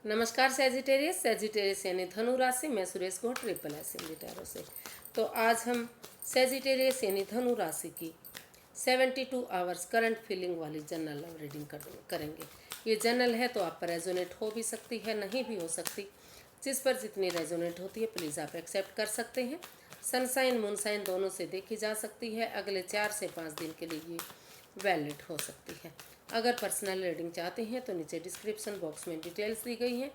नमस्कार सेजिटेरियस यानी धनु राशि। मैं सुरेश घोट ट्रिपल एस इन टैरो से। तो आज हम सेजिटेरियस यानी धनु राशि की 72 आवर्स करंट फीलिंग वाली जनरल लव रीडिंग करेंगे। ये जनरल है तो आप पर रेजोनेट हो भी सकती है, नहीं भी हो सकती। जिस पर जितनी रेजोनेट होती है प्लीज़ आप एक्सेप्ट कर सकते हैं। सनसाइन मूनसाइन दोनों से देखी जा सकती है। अगले 4 से 5 दिन के लिए ये वैलिड हो सकती है। अगर पर्सनल रीडिंग चाहते हैं तो नीचे डिस्क्रिप्शन बॉक्स में डिटेल्स दी गई हैं,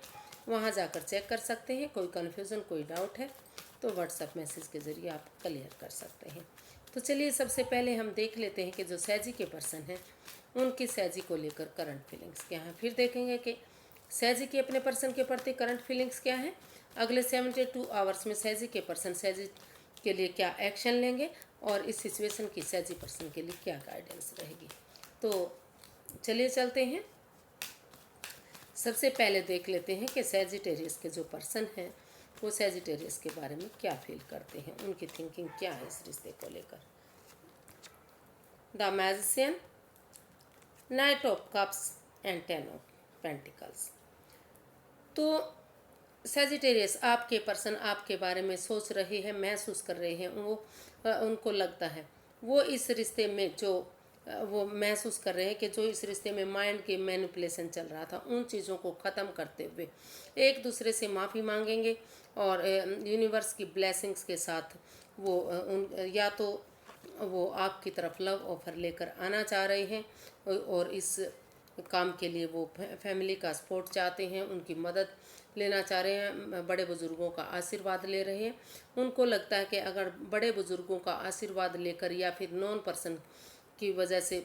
वहां जाकर चेक कर सकते हैं। कोई कन्फ्यूज़न कोई डाउट है तो व्हाट्सएप मैसेज के ज़रिए आप क्लियर कर सकते हैं। तो चलिए सबसे पहले हम देख लेते हैं कि जो सैजी के पर्सन हैं उनकी सैजी को लेकर करंट फीलिंग्स क्या हैं। फिर देखेंगे कि सैजी की अपने पर्सन के प्रति करंट फीलिंग्स क्या हैं। अगले 72 आवर्स में सैजी के पर्सन सैजी के लिए क्या एक्शन लेंगे और इस सिचुएशन की सैजी पर्सन के लिए क्या गाइडेंस रहेगी। तो चलिए चलते हैं। सबसे पहले देख लेते हैं कि सैजिटेरियस के जो पर्सन हैं वो सैजिटेरियस के बारे में क्या फील करते हैं, उनकी थिंकिंग क्या है इस रिश्ते को लेकर। The magician, night of cups and 10 of pentacles. तो सैजिटेरियस आपके पर्सन आपके बारे में सोच रहे हैं, महसूस कर रहे हैं। उनको लगता है वो इस रिश्ते में जो वो महसूस कर रहे हैं कि जो इस रिश्ते में माइंड की मैनिपुलेशन चल रहा था उन चीज़ों को ख़त्म करते हुए एक दूसरे से माफ़ी मांगेंगे और यूनिवर्स की ब्लेसिंग्स के साथ वो या तो वो आपकी तरफ लव ऑफ़र लेकर आना चाह रहे हैं और इस काम के लिए वो फैमिली का सपोर्ट चाहते हैं, उनकी मदद लेना चाह रहे हैं, बड़े बुज़ुर्गों का आशीर्वाद ले रहे हैं। उनको लगता है कि अगर बड़े बुज़ुर्गों का आशीर्वाद लेकर या फिर नॉन पर्सन की वजह से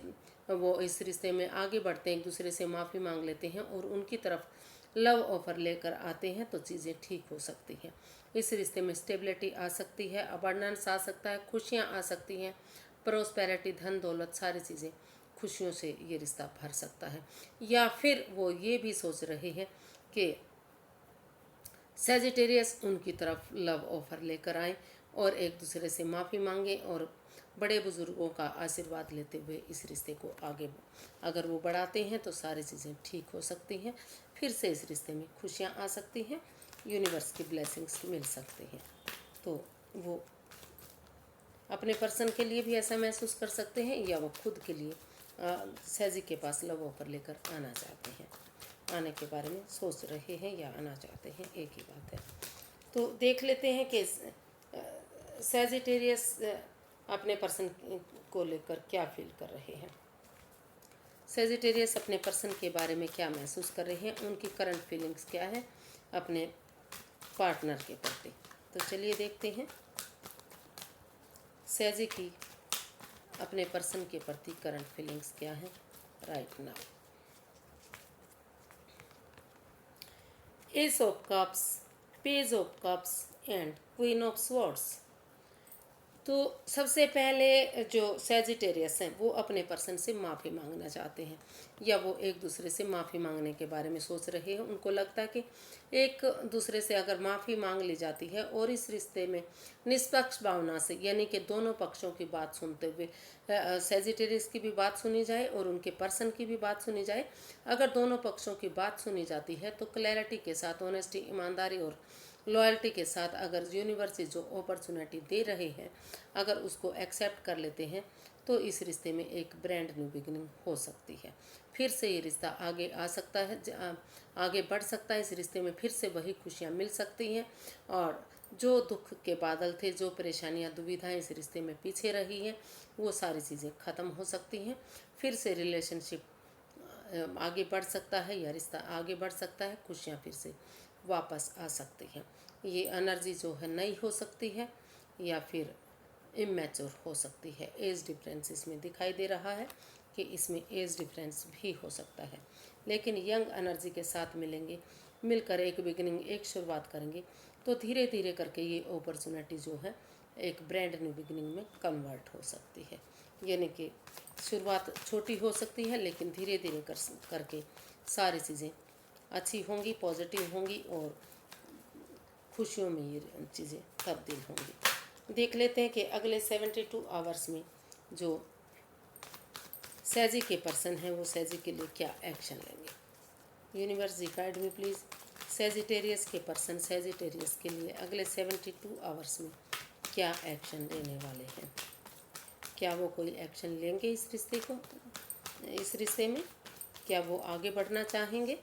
वो इस रिश्ते में आगे बढ़ते हैं, एक दूसरे से माफ़ी मांग लेते हैं और उनकी तरफ लव ऑफ़र लेकर आते हैं तो चीज़ें ठीक हो सकती हैं। इस रिश्ते में स्टेबिलिटी आ सकती है, अबंडेंस आ सकता है, खुशियाँ आ सकती हैं, प्रोस्पेरिटी, धन दौलत, सारी चीज़ें खुशियों से ये रिश्ता भर सकता है। या फिर वो ये भी सोच रहे हैं कि सैजिटेरियस उनकी तरफ लव ऑफ़र लेकर आए और एक दूसरे से माफ़ी मांगे और बड़े बुज़ुर्गों का आशीर्वाद लेते हुए इस रिश्ते को आगे अगर वो बढ़ाते हैं तो सारी चीज़ें ठीक हो सकती हैं। फिर से इस रिश्ते में खुशियाँ आ सकती हैं, यूनिवर्स की ब्लेसिंग्स मिल सकती हैं। तो वो अपने पर्सन के लिए भी ऐसा महसूस कर सकते हैं या वो खुद के लिए सैजी के पास लव ऑफर लेकर आना चाहते हैं, आने के बारे में सोच रहे हैं या आना चाहते हैं, एक ही बात है। तो देख लेते हैं कि सैजिटेरियस अपने पर्सन को लेकर क्या फील कर रहे हैं। सैजिटेरियस अपने पर्सन के बारे में क्या महसूस कर रहे हैं, उनकी करंट फीलिंग्स क्या है अपने पार्टनर के प्रति। तो चलिए देखते हैं सैजी की अपने पर्सन के प्रति करंट फीलिंग्स क्या है right now. S of cups, page of cups and queen of swords. तो सबसे पहले जो सैजिटेरियस हैं वो अपने पर्सन से माफ़ी मांगना चाहते हैं या वो एक दूसरे से माफ़ी मांगने के बारे में सोच रहे हैं। उनको लगता है कि एक दूसरे से अगर माफ़ी मांग ली जाती है और इस रिश्ते में निष्पक्ष भावना से यानी कि दोनों पक्षों की बात सुनते हुए सैजिटेरियस की भी बात सुनी जाए और उनके पर्सन की भी बात सुनी जाए। अगर दोनों पक्षों की बात सुनी जाती है तो क्लैरिटी के साथ, ऑनेस्टी, ईमानदारी और लॉयल्टी के साथ अगर यूनिवर्स जो अपॉर्चुनिटी दे रहे हैं अगर उसको एक्सेप्ट कर लेते हैं तो इस रिश्ते में एक ब्रांड न्यू बिगिनिंग हो सकती है। फिर से ये रिश्ता आगे आ सकता है, आगे बढ़ सकता है। इस रिश्ते में फिर से वही खुशियाँ मिल सकती हैं और जो दुख के बादल थे, जो परेशानियाँ दुविधाएं इस रिश्ते में पीछे रही हैं वो सारी चीज़ें ख़त्म हो सकती हैं। फिर से रिलेशनशिप आगे बढ़ सकता है या रिश्ता आगे बढ़ सकता है, खुशियाँ फिर से वापस आ सकती हैं। ये एनर्जी जो है नई हो सकती है या फिर इमेच्योर हो सकती है। एज डिफरेंस इसमें दिखाई दे रहा है कि इसमें एज डिफरेंस भी हो सकता है, लेकिन यंग एनर्जी के साथ मिलेंगे, मिलकर एक बिगिनिंग, एक शुरुआत करेंगे तो धीरे धीरे करके ये अपॉर्चुनिटी जो है एक ब्रांड न्यू बिगिनिंग में कन्वर्ट हो सकती है। यानी कि शुरुआत छोटी हो सकती है लेकिन धीरे धीरे करके सारी चीज़ें अच्छी होंगी, पॉजिटिव होंगी और खुशियों में ये चीज़ें तब्दील होंगी। देख लेते हैं कि अगले 72 आवर्स में जो सैजी के पर्सन हैं वो सैजी के लिए क्या एक्शन लेंगे। Universe ji guide me please. Sagittarius के पर्सन सेजिटेरियस के लिए अगले 72 आवर्स में क्या एक्शन लेने वाले हैं? क्या वो कोई एक्शन लेंगे इस रिश्ते में? क्या वो आगे बढ़ना चाहेंगे?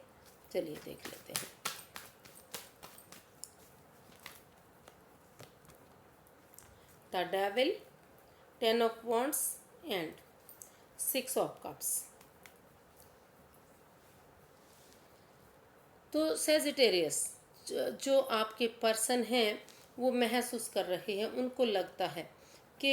चलिए देख लेते हैं। The devil, 10 of wands and 6 of cups. तो सेजिटेरियस जो आपके पर्सन हैं वो महसूस कर रहे हैं, उनको लगता है कि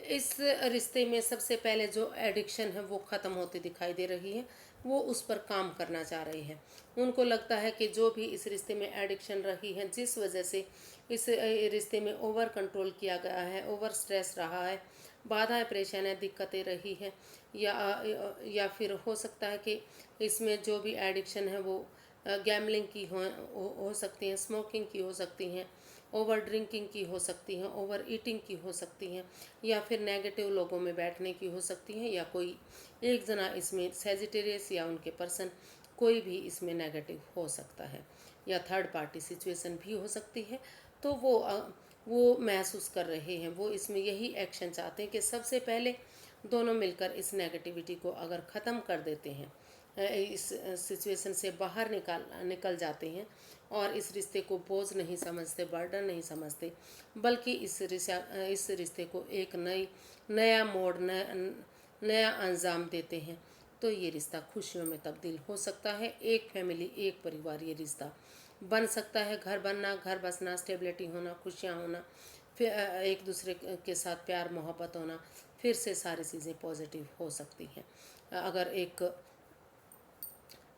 इस रिश्ते में सबसे पहले जो एडिक्शन है वो ख़त्म होती दिखाई दे रही है, वो उस पर काम करना चाह रही है। उनको लगता है कि जो भी इस रिश्ते में एडिक्शन रही है, जिस वजह से इस रिश्ते में ओवर कंट्रोल किया गया है, ओवर स्ट्रेस रहा है, बाधाएं परेशानियाँ दिक्कतें रही हैं, या फिर हो सकता है कि इसमें जो भी एडिक्शन है वो गैमलिंग की हो सकती हैं, स्मोकिंग की हो सकती हैं, ओवर ड्रिंकिंग की हो सकती हैं, ओवर ईटिंग की हो सकती हैं, या फिर नेगेटिव लोगों में बैठने की हो सकती हैं, या कोई एक जना इसमें सेजिटेरियस या उनके पर्सन कोई भी इसमें नेगेटिव हो सकता है, या थर्ड पार्टी सिचुएशन भी हो सकती है। तो वो महसूस कर रहे हैं, वो इसमें यही एक्शन चाहते हैं कि सबसे पहले दोनों मिलकर इस नेगेटिविटी को अगर ख़त्म कर देते हैं, इस सिचुएशन से बाहर निकल जाते हैं और इस रिश्ते को बोझ नहीं समझते, बर्डन नहीं समझते, बल्कि इस रिश्ते को एक नया मोड़, नया अंजाम देते हैं, तो ये रिश्ता खुशियों में तब्दील हो सकता है। एक फैमिली, एक परिवार ये रिश्ता बन सकता है। घर बनना, घर बसना, स्टेबिलिटी होना, खुशियाँ होना, फिर एक दूसरे के साथ प्यार मोहब्बत होना, फिर से सारी चीज़ें पॉजिटिव हो सकती हैं। अगर एक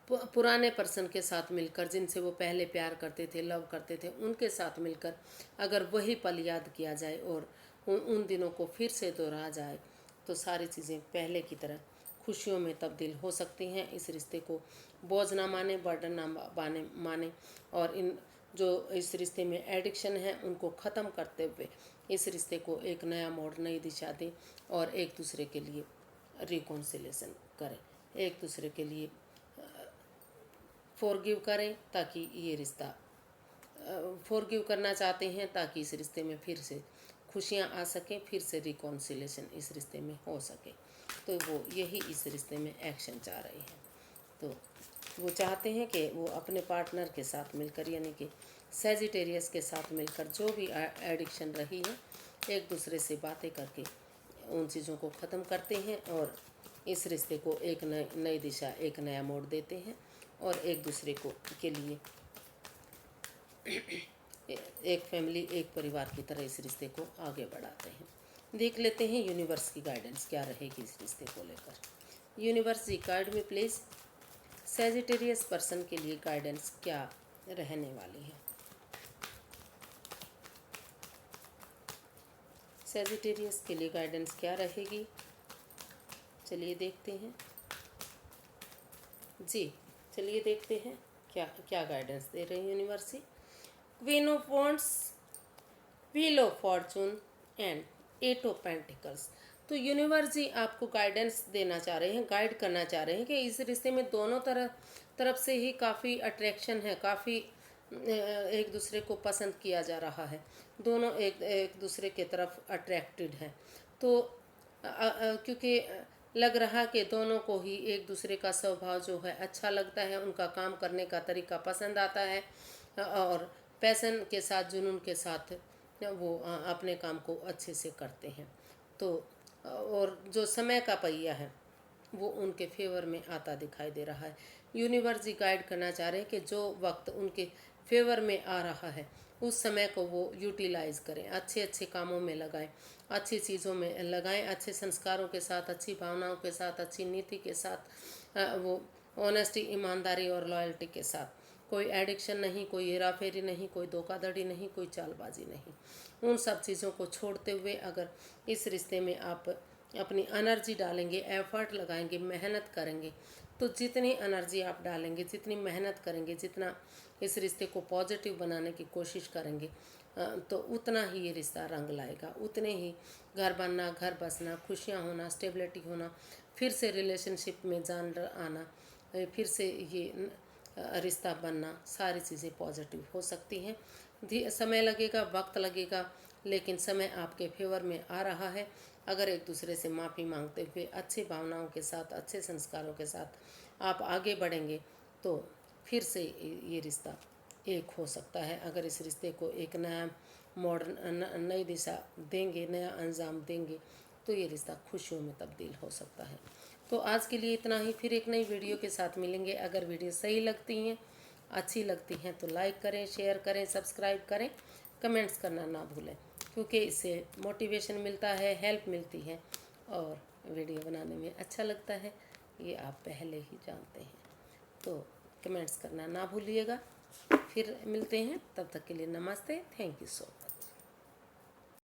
पुराने पर्सन के साथ मिलकर, जिनसे वो पहले प्यार करते थे, लव करते थे, उनके साथ मिलकर अगर वही पल याद किया जाए और उन दिनों को फिर से दोहराया जाए, तो सारी चीज़ें पहले की तरह खुशियों में तब्दील हो सकती हैं। इस रिश्ते को बोझ ना माने, बर्डन ना माने, और जो इस रिश्ते में एडिक्शन है उनको ख़त्म करते हुए इस रिश्ते को एक नया मोड़, नई दिशा दें और एक दूसरे के लिए रिकॉन्सिलेशन करें, एक दूसरे के लिए फॉरगिव करें, ताकि ये रिश्ता फॉरगिव करना चाहते हैं ताकि इस रिश्ते में फिर से खुशियाँ आ सकें, फिर से रिकॉन्सिलेशन इस रिश्ते में हो सके। तो वो यही इस रिश्ते में एक्शन चाह रहे हैं। तो वो चाहते हैं कि वो अपने पार्टनर के साथ मिलकर, यानी कि सेजिटेरियस के साथ मिलकर जो भी एडिक्शन रही है, एक दूसरे से बातें करके उन चीज़ों को ख़त्म करते हैं और इस रिश्ते को एक नई दिशा, एक नया मोड़ देते हैं और एक दूसरे को के लिए एक फैमिली, एक परिवार की तरह इस रिश्ते को आगे बढ़ाते हैं। देख लेते हैं यूनिवर्स की गाइडेंस क्या रहेगी इस रिश्ते को लेकर। यूनिवर्स जी, गाइड में प्लीज़ सेजिटेरियस पर्सन के लिए गाइडेंस क्या रहने वाली है? सेजिटेरियस के लिए गाइडेंस क्या रहेगी? चलिए देखते हैं जी, चलिए देखते हैं क्या क्या गाइडेंस दे रहे हैं universe ji. Queen of wands, wheel of fortune and 8 of pentacles. तो यूनिवर्स जी आपको गाइडेंस देना चाह रहे हैं, गाइड करना चाह रहे हैं कि इस रिश्ते में दोनों तरफ से ही काफ़ी अट्रैक्शन है, काफ़ी एक दूसरे को पसंद किया जा रहा है, दोनों एक दूसरे के तरफ अट्रैक्टेड हैं। तो क्योंकि लग रहा कि दोनों को ही एक दूसरे का स्वभाव जो है अच्छा लगता है, उनका काम करने का तरीका पसंद आता है और पैशन के साथ, जुनून के साथ वो अपने काम को अच्छे से करते हैं। तो और जो समय का पहिया है वो उनके फेवर में आता दिखाई दे रहा है। यूनिवर्स जी गाइड करना चाह रहे हैं कि जो वक्त उनके फेवर में आ रहा है उस समय को वो यूटिलाइज करें, अच्छे अच्छे कामों में लगाएं, अच्छी चीज़ों में लगाएं, अच्छे संस्कारों के साथ, अच्छी भावनाओं के साथ, अच्छी नीति के साथ, वो ऑनेस्टी, ईमानदारी और लॉयल्टी के साथ। कोई एडिक्शन नहीं, कोई हेराफेरी नहीं, कोई धोखाधड़ी नहीं, कोई चालबाजी नहीं। उन सब चीज़ों को छोड़ते हुए अगर इस रिश्ते में आप अपनी एनर्जी डालेंगे, एफर्ट लगाएंगे, मेहनत करेंगे, तो जितनी एनर्जी आप डालेंगे, जितनी मेहनत करेंगे, जितना इस रिश्ते को पॉजिटिव बनाने की कोशिश करेंगे, तो उतना ही ये रिश्ता रंग लाएगा, उतने ही घर बनना, घर बसना, खुशियाँ होना, स्टेबिलिटी होना, फिर से रिलेशनशिप में जान आना, फिर से ये रिश्ता बनना, सारी चीज़ें पॉजिटिव हो सकती हैं। समय लगेगा, वक्त लगेगा, लेकिन समय आपके फेवर में आ रहा है। अगर एक दूसरे से माफ़ी मांगते हुए अच्छी भावनाओं के साथ, अच्छे संस्कारों के साथ आप आगे बढ़ेंगे तो फिर से ये रिश्ता एक हो सकता है। अगर इस रिश्ते को एक नया मॉडर्न नई दिशा देंगे, नया अंजाम देंगे, तो ये रिश्ता खुशियों में तब्दील हो सकता है। तो आज के लिए इतना ही, फिर एक नई वीडियो के साथ मिलेंगे। अगर वीडियो सही लगती हैं, अच्छी लगती हैं तो लाइक करें, शेयर करें, सब्सक्राइब करें, कमेंट्स करना ना भूलें, क्योंकि इससे मोटिवेशन मिलता है, हेल्प मिलती है और वीडियो बनाने में अच्छा लगता है, ये आप पहले ही जानते हैं। तो कमेंट्स करना ना भूलिएगा। फिर मिलते हैं, तब तक के लिए नमस्ते, थैंक यू सो मच।